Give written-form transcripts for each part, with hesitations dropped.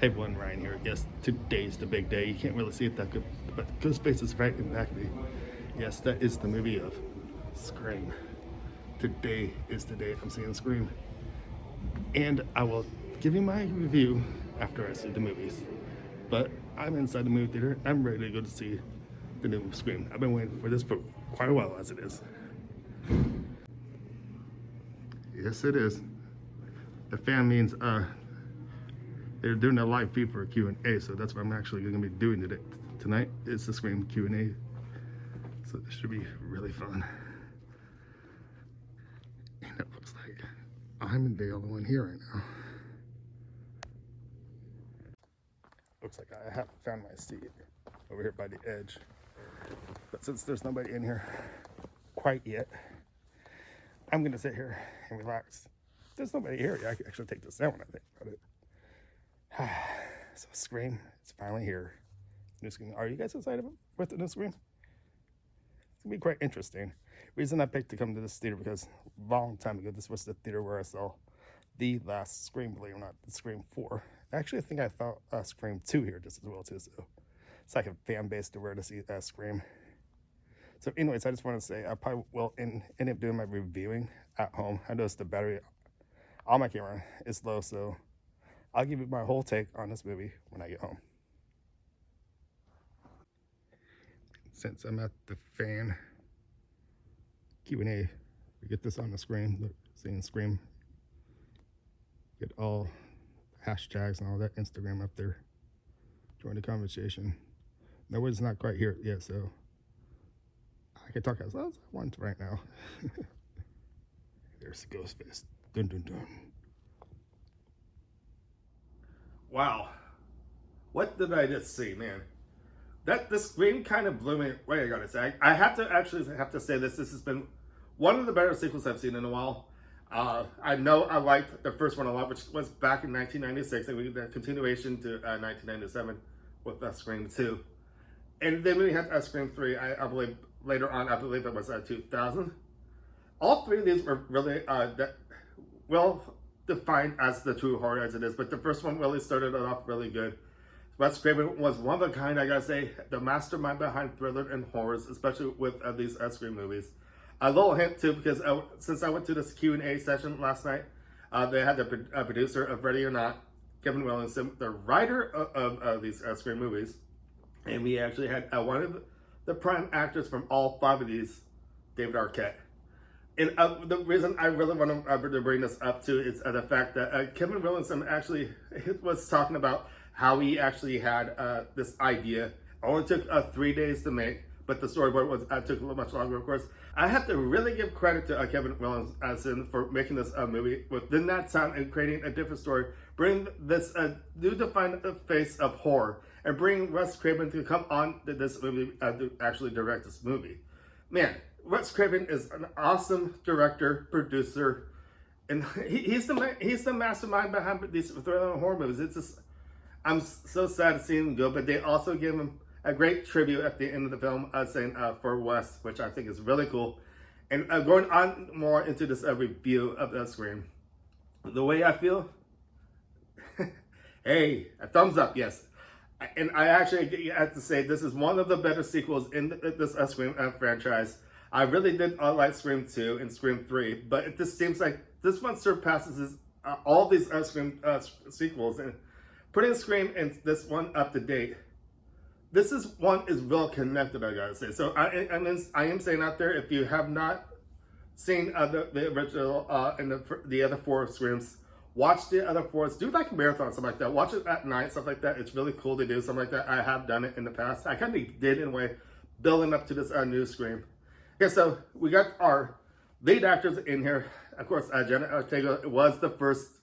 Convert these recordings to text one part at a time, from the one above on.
Hey everyone, Ryan here. Yes, today's the big day. You can't really see it that good, but Ghostface is right in the back of me. Yes, that is the movie of Scream. Today is the day I'm seeing Scream. And I will give you my review after I see the movies. But I'm inside the movie theater. I'm ready to go to see the new Scream. I've been waiting for this for quite a while as it is. Yes, it is. The fan means they're doing a live feed for a Q&A, so that's what I'm actually going to be doing today. Tonight is the Scream Q&A, so this should be really fun. And it looks like I'm the only one here right now. Looks like I haven't found my seat over here by the edge, but since there's nobody in here quite yet, I'm going to sit here and relax. There's nobody here. I can actually take this down when I think about it. So Scream, it's finally here. New Scream. Are you guys excited with the new Scream? It's gonna be quite interesting. Reason I picked to come to this theater because a long time ago, this was the theater where I saw the last Scream, believe it or not, the Scream 4. Actually, I think I thought Scream 2 here just as well too. So it's like a fan base to where to see Scream. So anyways, I just want to say I probably will end up doing my reviewing at home. I noticed the battery on my camera is low, so I'll give you my whole take on this movie when I get home. Since I'm at the fan Q&A, we get this on the screen, look, seeing Scream. Get all hashtags and all that Instagram up there. Join the conversation. Nobody's not quite here yet, so I can talk as loud as I want right now. There's the Ghostface. Dun dun dun. Wow, what did I just see, man? The Scream kind of blew me away. I gotta say, I have to say this. This has been one of the better sequels I've seen in a while. I know I liked the first one a lot, which was back in 1996, and we did the continuation to 1997 with Scream 2, and then we had Scream 3. I believe later on, I believe it was 2000. All three of these were really well defined as the true horror as it is, but the first one really started it off really good. Wes Craven was one of a kind, I gotta say, the mastermind behind thriller and horrors, especially with these Scream movies. A little hint too, because since I went to this Q&A session last night, they had the producer of Ready or Not, Kevin Williamson, the writer of these Scream movies, and we actually had one of the prime actors from all five of these, David Arquette. And the reason I really want to bring this up too is the fact that Kevin Williamson actually was talking about how he actually had this idea. It only took 3 days to make, but the storyboard took a little much longer, of course. I have to really give credit to Kevin Williamson for making this movie within that time and creating a different story, bring this new defined face of horror, and bring Wes Craven to come on to this movie to actually direct this movie. Man, Wes Craven is an awesome director, producer, and he's the mastermind behind these thriller and horror movies. It's just, I'm so sad to see him go, but they also give him a great tribute at the end of the film, saying for Wes, which I think is really cool. And going on more into this review of the Scream, the way I feel, hey, a thumbs up, yes. And I actually have to say this is one of the better sequels in this Scream franchise. I really did like Scream 2 and Scream 3, but it just seems like this one surpasses all these Scream sequels. And putting Scream and this one up to date, this one is well connected, I gotta say. So I am saying out there, if you have not seen the original and the other four Screams, watch the other four. Do like a marathon, something like that. Watch it at night, stuff like that. It's really cool to do something like that. I have done it in the past. I kind of did in a way, building up to this new Scream. Okay, so we got our lead actors in here. Of course, Jenna Ortega was the first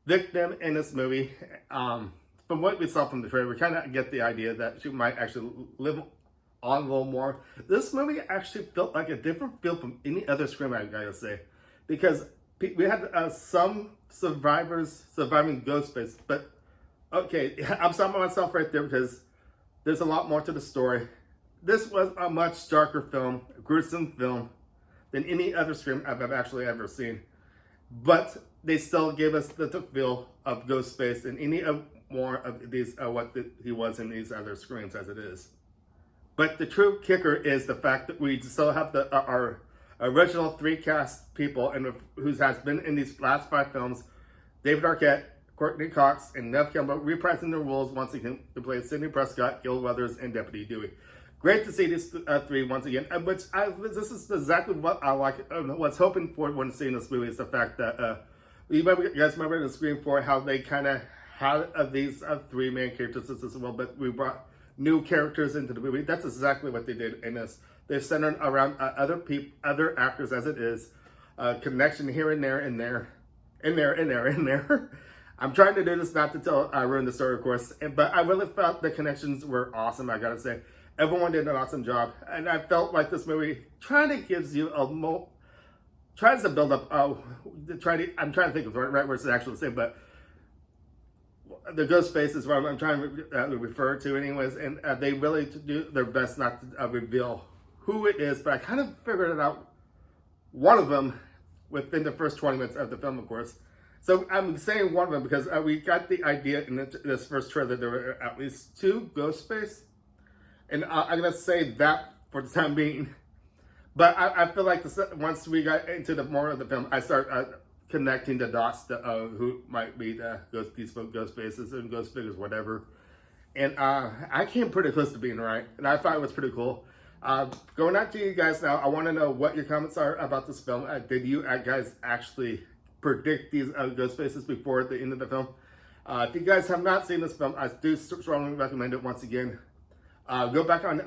victim in this movie. From what we saw from the trailer, we kind of get the idea that she might actually live on a little more. This movie actually felt like a different feel from any other Scream, I gotta say, because we had some survivors surviving Ghostface, but okay, I'm stopping myself right there because there's a lot more to the story. This was a much darker film, a gruesome film, than any other Scream I've actually ever seen. But they still gave us the feel of Ghostface in any of more of these he was in these other screens as it is. But the true kicker is the fact that we still have our original 3 cast people and who has been in these last 5 films: David Arquette, Courtney Cox, and Nev Campbell reprising their roles once again to play Sidney Prescott, Gil Weathers, and Deputy Dewey. Great to see these 3 once again. This is exactly what I like. What's hoping for when seeing this movie is the fact that you guys remember in the Scream 4 how they kind of had these 3 main characters as well, but we brought new characters into the movie. That's exactly what they did in this. They're centered around other actors as it is. Connection here and there, and there, and there, and there, and there. I'm trying to do this not to ruin the story, of course, but I really felt the connections were awesome, I gotta say. Everyone did an awesome job, and I felt like this movie tries to build up, I'm trying to think of the right words to actually say, but the ghost face is what I'm trying to refer to anyways, and they really do their best not to reveal who it is, but I kind of figured it out, one of them, within the first 20 minutes of the film, of course. So I'm saying one of them because we got the idea in this first trailer there were at least 2 ghost face, and I'm going to say that for the time being. But I feel like once we got into the more of the film, I start connecting the dots to who might be these ghost faces and ghost figures, whatever. And I came pretty close to being right, and I thought it was pretty cool. Going out to you guys now, I want to know what your comments are about this film. Did you guys actually predict these ghost faces before the end of the film? If you guys have not seen this film, I do strongly recommend it once again. Go back on,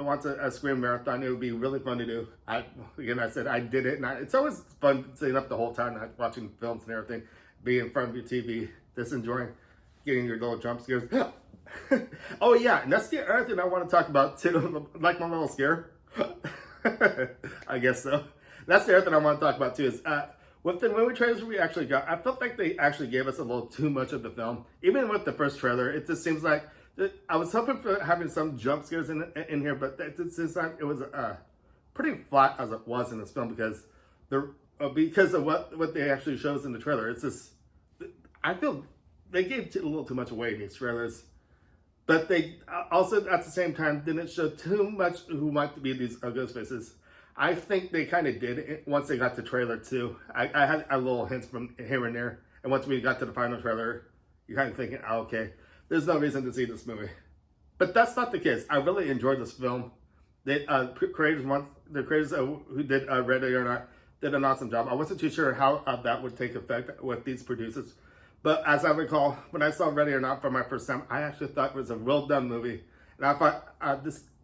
once a Scream marathon. It would be really fun to do. I said I did it, and it's always fun sitting up the whole time, watching films and everything, being in front of your TV, just enjoying getting your little jump scares. Oh yeah, and that's the other thing I want to talk about too, like my little scare. I guess so. That's the other thing I want to talk about too is with the movie trailers we actually got, I felt like they actually gave us a little too much of the film. Even with the first trailer, it just seems like I was hoping for having some jump scares in here, but it seems like it was pretty flat as it was in this film because of what they actually show us in the trailer. It's just, I feel they gave a little too much away in these trailers, but they also at the same time didn't show too much who might be these ghost faces. I think they kind of did it once they got to trailer 2. I had a little hints from here and there, and once we got to the final trailer, you're kind of thinking, oh, okay, there's no reason to see this movie. But that's not the case. I really enjoyed this film. The creators who did Ready or Not did an awesome job. I wasn't too sure how that would take effect with these producers. But as I recall, when I saw Ready or Not for my first time, I actually thought it was a well done movie. And I thought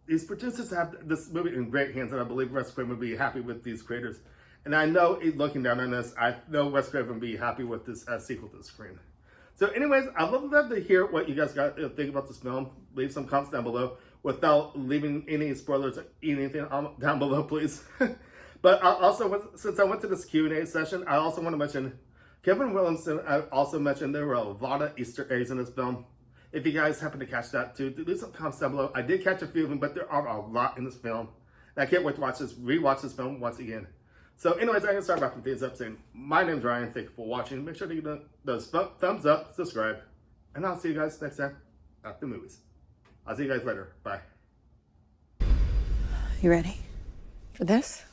these producers have this movie in great hands, and I believe Wes Craven would be happy with these creators. And I know, looking down on this, I know Wes Craven would be happy with this sequel to Scream. So anyways, I'd love to hear what you guys got to think about this film. Leave some comments down below without leaving any spoilers or anything down below, please. But also, since I went to this Q&A session, I also want to mention Kevin Williamson. I also mentioned there were a lot of Easter eggs in this film. If you guys happen to catch that too, leave some comments down below. I did catch a few of them, but there are a lot in this film. And I can't wait to rewatch this film once again. So anyways, I'm going to start wrapping things up saying, my name's Ryan. Thank you for watching. Make sure to give those thumbs up, subscribe, and I'll see you guys next time at the movies. I'll see you guys later. Bye. You ready for this?